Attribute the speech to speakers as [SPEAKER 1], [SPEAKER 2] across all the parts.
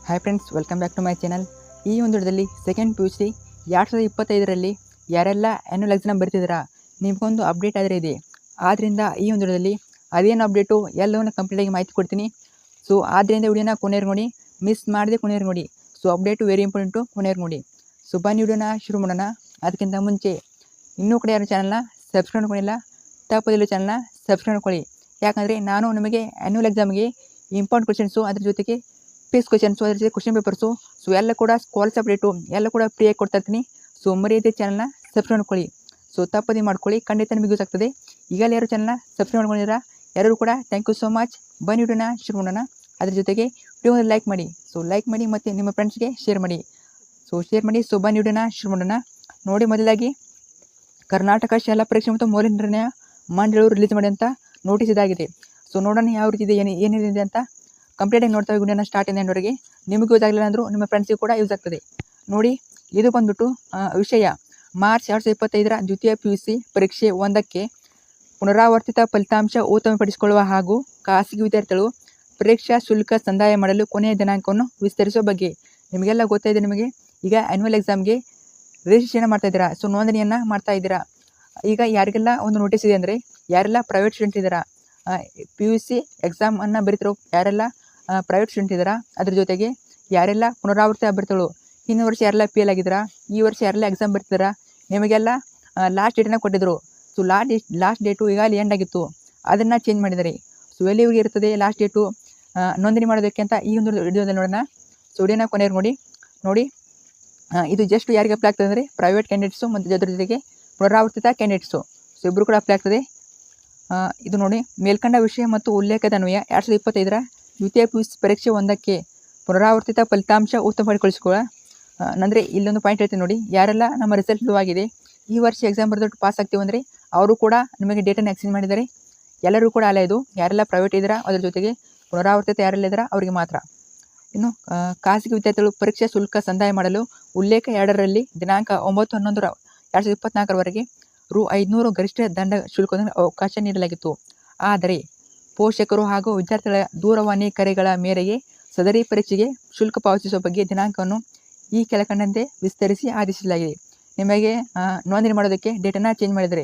[SPEAKER 1] Hi friends, welcome back to my channel. ಈ ಒಂದು ವಿಡಿಯೋದಲ್ಲಿ ಸೆಕೆಂಡ್ PUC 2025ರಲ್ಲಿ ಯಾರೆಲ್ಲ ಆ್ಯನ್ಯುವಲ್ ಎಕ್ಸಾಮ್ ಬರ್ತಿದ್ದೀರಾ ನಿಮಗೊಂದು ಅಪ್ಡೇಟ್ ಆದರೆ ಇದೆ. ಆದ್ದರಿಂದ ಈ ಒಂದು ವಿಡಿಯೋದಲ್ಲಿ ಅದೇನು ಅಪ್ಡೇಟು ಎಲ್ಲವನ್ನು ಕಂಪ್ಲೀಟಾಗಿ ಮಾಹಿತಿ ಕೊಡ್ತೀನಿ. ಸೊ ಆದ್ದರಿಂದ ವಿಡಿಯೋನ ಕೊನೆಯವ್ರು ನೋಡಿ, ಮಿಸ್ ಮಾಡದೆ ಕೊನೆಯವ್ರು ನೋಡಿ. ಸೊ ಅಪ್ಡೇಟು ವೆರಿ ಇಂಪಾರ್ಟೆಂಟು, ಕೊನೆಯವ್ರು ನೋಡಿ. ಸೊ ಬನ್ನಿ ವಿಡಿಯೋನ ಶುರು ಮಾಡೋಣ. ಅದಕ್ಕಿಂತ ಮುಂಚೆ ಇನ್ನೂ ಕಡೆ ಯಾರು ಚಾನಲ್ನ ಸಬ್ಸ್ಕ್ರೈಬ್ ಮಾಡ್ಕೊಂಡಿಲ್ಲ, ತಪ್ಪದಿಲ್ಲ ಚಾನಲ್ನ ಸಬ್ಸ್ಕ್ರೈಬ್ ಮಾಡ್ಕೊಳ್ಳಿ. ಯಾಕಂದರೆ ನಾನು ನಿಮಗೆ ಆ್ಯನ್ಯುವಲ್ ಎಕ್ಸಾಮ್ಗೆ ಇಂಪಾರ್ಟೆಂಟ್ ಕ್ವಶನ್ಸು, ಅದ್ರ ಜೊತೆಗೆ ಫಿಕ್ಸ್ ಕ್ವಶನ್ಸು, ಅದ್ರ ಜೊತೆ ಕ್ವಶನ್ ಪೇಪರ್ಸು, ಸೊ ಎಲ್ಲ ಕೂಡ ಸ್ಕಾಲರ್ಸ್ ಅಪ್ಡೇಟು ಎಲ್ಲ ಕೂಡ ಫ್ರೀಯಾಗಿ ಕೊಡ್ತಾ ಇರ್ತೀನಿ. ಸೊ ಮರೆಯದೆ ಚಾನಲ್ನ ಸಬ್ಸ್ಕ್ರೈಬ್ ಮಾಡ್ಕೊಳ್ಳಿ. ಸೊ ತಪ್ಪದೇ ಮಾಡ್ಕೊಳ್ಳಿ, ಖಂಡಿತ ನಿಮಗೆ ಯೂಸ್ ಆಗ್ತದೆ. ಈಗಲೇ ಯಾರು ಚಾನಲ್ನ ಸಬ್ಸ್ಕ್ರೈಬ್ ಮಾಡ್ಕೊಂಡಿದ್ದೀರಾ ಎಲ್ಲರೂ ಕೂಡ ಥ್ಯಾಂಕ್ ಯು ಸೋ ಮಚ್. ಬನ್ನಿ ವಿಡಿಯೋನ ಶುರು ಮಾಡೋಣ. ಅದ್ರ ಜೊತೆಗೆ ವಿಡಿಯೋನ ಲೈಕ್ ಮಾಡಿ. ಸೊ ಲೈಕ್ ಮಾಡಿ ಮತ್ತು ನಿಮ್ಮ ಫ್ರೆಂಡ್ಸ್ಗೆ ಶೇರ್ ಮಾಡಿ. ಸೊ ಬನ್ನಿ ವಿಡಿಯೋನ ಶುರು ಮಾಡೋಣ. ನೋಡಿ, ಮೊದಲಾಗಿ ಕರ್ನಾಟಕ ಶಾಲಾ ಪರೀಕ್ಷೆ ಮತ್ತು ಮೌಲ್ಯ ನಿರ್ಣಯ ಮಂಡಳಿಯವರು ರಿಲೀಸ್ ಮಾಡಿದಂಥ ನೋಟಿಸ್ ಇದಾಗಿದೆ. ಸೊ ನೋಡೋಣ ಯಾವ ರೀತಿ ಇದೆ, ಏನಿದೆ ಅಂತ ಕಂಪ್ಲೀಟಾಗಿ ನೋಡ್ತಾ ಹೋಗಿ ವಿಡಿಯೋನ ಸ್ಟಾರ್ಟಿಂದ ಎಂಡ್ವರೆಗೆ. ನಿಮಗೂ ಯೂಸ್ ಆಗಲಿಲ್ಲ ಅಂದರೂ ನಿಮ್ಮ ಫ್ರೆಂಡ್ಸಿಗೂ ಕೂಡ ಯೂಸ್ ಆಗ್ತದೆ. ನೋಡಿ, ಇದು ಬಂದ್ಬಿಟ್ಟು ವಿಷಯ ಮಾರ್ಚ್ 2025ರ ದ್ವಿತೀಯ PUC ಪರೀಕ್ಷೆ 1ಕ್ಕೆ ಪುನರಾವರ್ತಿತ ಫಲಿತಾಂಶ ಉತ್ತಮಪಡಿಸಿಕೊಳ್ಳುವ ಹಾಗೂ ಖಾಸಗಿ ವಿದ್ಯಾರ್ಥಿಗಳು ಪರೀಕ್ಷಾ ಶುಲ್ಕ ಸಂದಾಯ ಮಾಡಲು ಕೊನೆಯ ದಿನಾಂಕವನ್ನು ವಿಸ್ತರಿಸುವ ಬಗ್ಗೆ. ನಿಮಗೆಲ್ಲ ಗೊತ್ತಾಯಿದೆ. ನಿಮಗೆ ಈಗ ಆ್ಯನ್ಯುವಲ್ ಎಕ್ಸಾಮ್ಗೆ ರಿಜಿಸ್ಟ್ರೇಷನ್ ಮಾಡ್ತಾ ಇದ್ದೀರಾ, ಸೊ ನೋಂದಣಿಯನ್ನು ಮಾಡ್ತಾ ಇದ್ದೀರಾ. ಈಗ ಯಾರಿಗೆಲ್ಲ ಒಂದು ನೋಟಿಸ್ ಇದೆ ಅಂದರೆ, ಯಾರೆಲ್ಲ ಪ್ರೈವೇಟ್ ಸ್ಟೂಡೆಂಟ್ ಇದ್ದೀರಾ, PUC ಎಕ್ಸಾಮನ್ನು ಬರೀತಿರೋ ಯಾರೆಲ್ಲ ಪ್ರೈವೇಟ್ ಸ್ಟೂಡೆಂಟ್ ಇದ್ದೀರಾ, ಅದ್ರ ಜೊತೆಗೆ ಯಾರೆಲ್ಲ ಪುನರಾವರ್ತಿತ ಅಭ್ಯರ್ಥಿಗಳು, ಹಿಂದಿನ ವರ್ಷ ಯಾರೆಲ್ಲ PL ಆಗಿದ್ದೀರಾ, ಈ ವರ್ಷ ಯಾರೆಲ್ಲ ಎಕ್ಸಾಮ್ ಬರ್ತಿದ್ದೀರಾ, ನಿಮಗೆಲ್ಲ ಲಾಸ್ಟ್ ಡೇಟನ್ನು ಕೊಟ್ಟಿದ್ದರು. ಸೊ ಲಾಸ್ಟ್ ಡೇಟು ಈಗಾಗಲೇ ಎಂಡ್ ಆಗಿತ್ತು, ಅದನ್ನು ಚೇಂಜ್ ಮಾಡಿದ್ದಾರೆ. ಸೊ ಎಲ್ಲಿವರೆಗೆ ಇರ್ತದೆ ಲಾಸ್ಟ್ ಡೇಟು ನೋಂದಣಿ ಮಾಡೋದಕ್ಕೆ ಅಂತ ಈ ಒಂದು ವಿಡಿಯೋದಲ್ಲಿ ನೋಡೋಣ. ಸೊ ವಿಡಿಯೋನ ಕೊನೆಯವ್ರು ನೋಡಿ. ಇದು ಜಸ್ಟ್ ಯಾರಿಗೆ ಅಪ್ಲೈ ಆಗ್ತದೆ ಅಂದರೆ ಪ್ರೈವೇಟ್ ಕ್ಯಾಂಡಿಡೇಟ್ಸು ಮತ್ತು ಅದರ ಜೊತೆಗೆ ಪುನರಾವರ್ತಿತ ಕ್ಯಾಂಡಿಡೇಟ್ಸು, ಸೊ ಇಬ್ಬರು ಕೂಡ ಅಪ್ಲೈ ಆಗ್ತದೆ. ಇದು ನೋಡಿ, ಮೇಲ್ಕಂಡ ವಿಷಯ ಮತ್ತು ಉಲ್ಲೇಖದ ಅನ್ವಯ 2025ರ ದ್ವಿತೀಯ PUC ಪರೀಕ್ಷೆ 1ಕ್ಕೆ ಪುನರಾವರ್ತಿತ ಫಲಿತಾಂಶ ಉತ್ತಮಪಡಿಸಿಕೊಳ್ಳ. ಅಂದರೆ ಇಲ್ಲೊಂದು ಪಾಯಿಂಟ್ ಹೇಳ್ತೀನಿ ನೋಡಿ, ಯಾರೆಲ್ಲ ನಮ್ಮ ರಿಸಲ್ಟ್ ಆಗಿದೆ, ಈ ವರ್ಷ ಎಕ್ಸಾಮ್ ಬರೆದು ಪಾಸ್ ಆಗ್ತೀವಿ ಅಂದರೆ ಅವರು ಕೂಡ ನಿಮಗೆ ಡೇಟನ್ನು ಎಕ್ಸ್ಚೇಂಜ್ ಮಾಡಿದ್ದಾರೆ. ಎಲ್ಲರೂ ಕೂಡ ಅಲ್ಲ, ಇದು ಯಾರೆಲ್ಲ ಪ್ರೈವೇಟ್ ಇದ್ದೀರಾ ಅದರ ಜೊತೆಗೆ ಪುನರಾವರ್ತಿತ ಯಾರೆಲ್ಲ ಇದ್ದೀರಾ ಅವರಿಗೆ ಮಾತ್ರ. ಇನ್ನು ಖಾಸಗಿ ವಿದ್ಯಾರ್ಥಿಗಳು ಪರೀಕ್ಷಾ ಶುಲ್ಕ ಸಂದಾಯ ಮಾಡಲು ಉಲ್ಲೇಖ 2ರಲ್ಲಿ ದಿನಾಂಕ 9/11/2024ರವರೆಗೆ Rs. 500 ಗರಿಷ್ಠ ದಂಡ ಶುಲ್ಕವನ್ನು ಅವಕಾಶ ನೀಡಲಾಗಿತ್ತು. ಆದರೆ ಪೋಷಕರು ಹಾಗೂ ವಿದ್ಯಾರ್ಥಿಗಳ ದೂರವಾಣಿ ಕರೆಗಳ ಮೇರೆಗೆ ಸದರಿ ಪರೀಕ್ಷೆಗೆ ಶುಲ್ಕ ಪಾವತಿಸುವ ಬಗ್ಗೆ ದಿನಾಂಕವನ್ನು ಈ ಕೆಳಕಂಡಂತೆ ವಿಸ್ತರಿಸಿ ಆದೇಶಿಸಲಾಗಿದೆ. ನಿಮಗೆ ನೋಂದಣಿ ಮಾಡೋದಕ್ಕೆ ಡೇಟನ್ನು ಚೇಂಜ್ ಮಾಡಿದರೆ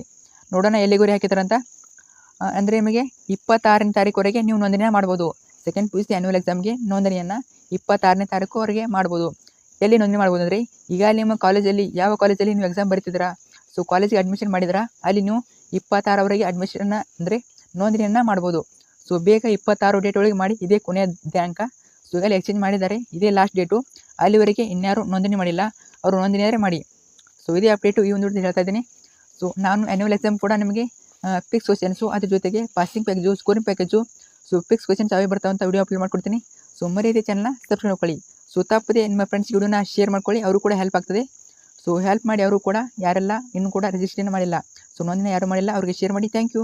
[SPEAKER 1] ನೋಡೋಣ ಎಲ್ಲಿ ಗುರಿ ಹಾಕಿದಾರಂತ. ಅಂದರೆ ನಿಮಗೆ 26ನೇ ತಾರೀಕುವರೆಗೆ ನೀವು ನೋಂದಣಿಯನ್ನು ಮಾಡ್ಬೋದು. ಸೆಕೆಂಡ್ PUC ಆ್ಯನ್ಯುವಲ್ ಎಕ್ಸಾಮ್ಗೆ ನೋಂದಣಿಯನ್ನು 26ನೇ ತಾರೀಕುವರೆಗೆ ಮಾಡ್ಬೋದು. ಎಲ್ಲಿ ನೋಂದಣಿ ಮಾಡ್ಬೋದು ಅಂದರೆ, ಈಗ ನಿಮ್ಮ ಕಾಲೇಜಲ್ಲಿ ಯಾವ ಕಾಲೇಜಲ್ಲಿ ನೀವು ಎಕ್ಸಾಮ್ ಬರೀತಿದ್ದೀರಾ, ಸೊ ಕಾಲೇಜಿಗೆ ಅಡ್ಮಿಷನ್ ಮಾಡಿದ್ದೀರಾ, ಅಲ್ಲಿ ನೀವು 26ರವರೆಗೆ ಅಡ್ಮಿಷನ್ನ ಅಂದರೆ ನೋಂದಣಿಯನ್ನು ಮಾಡ್ಬೋದು. ಸೊ ಬೇಗ 26 ಡೇಟ್ ಒಳಗೆ ಮಾಡಿ, ಇದೇ ಕೊನೆಯ ದಿನಾಂಕ. ಸೊ ಈಗಲೇ ಎಕ್ಸ್ಚೇಂಜ್ ಮಾಡಿದ್ದಾರೆ, ಇದೇ ಲಾಸ್ಟ್ ಡೇಟು. ಅಲ್ಲಿವರೆಗೆ ಇನ್ಯಾರು ನೋಂದಣಿ ಮಾಡಿಲ್ಲ, ಅವರು ನೋಂದಣಿ ಆದರೆ ಮಾಡಿ. ಸೊ ಇದೇ ಅಪ್ಡೇಟು ಈ ಒಂದು ಹೇಳ್ತಾ ಇದ್ದೀನಿ. ಸೊ ನಾನು ಆ್ಯನ್ಯುವಲ್ ಎಕ್ಸಾಮ್ ಕೂಡ ನಿಮಗೆ ಫಿಕ್ಸ್ ಕ್ವಶನ್ಸು, ಅದ್ರ ಜೊತೆಗೆ passing package, scoring package, so fix questions ಯಾವೇ ಬರ್ತಾವಂತ ವಿಡಿಯೋ ಅಪ್ಲೋಡ್ ಮಾಡ್ಕೊಡ್ತೀನಿ. ಸೊ ಮರೆಯದೆ ಚಾನಲ್ನ ಸಬ್ಸ್ಕ್ರೈಬ್ ಮಾಡ್ಕೊಳ್ಳಿ. ಸೊ ತಪ್ಪದೆ ನಿಮ್ಮ ಫ್ರೆಂಡ್ಸ್ ವಿಡಿಯೋನ ಶೇರ್ ಮಾಡ್ಕೊಳ್ಳಿ, ಅವರು ಕೂಡ ಹೆಲ್ಪ್ ಆಗ್ತದೆ. ಸೊ ಹೆಲ್ಪ್ ಮಾಡಿ, ಅವರು ಕೂಡ ಯಾರೆಲ್ಲ ಇನ್ನೂ ಕೂಡ ರಿಜಿಸ್ಟ್ರೇಷನ್ ಮಾಡಿಲ್ಲ, ಸೊ ನೋಂದಣಿ ಯಾರು ಮಾಡಿಲ್ಲ ಅವ್ರಿಗೆ ಶೇರ್ ಮಾಡಿ. Thank you.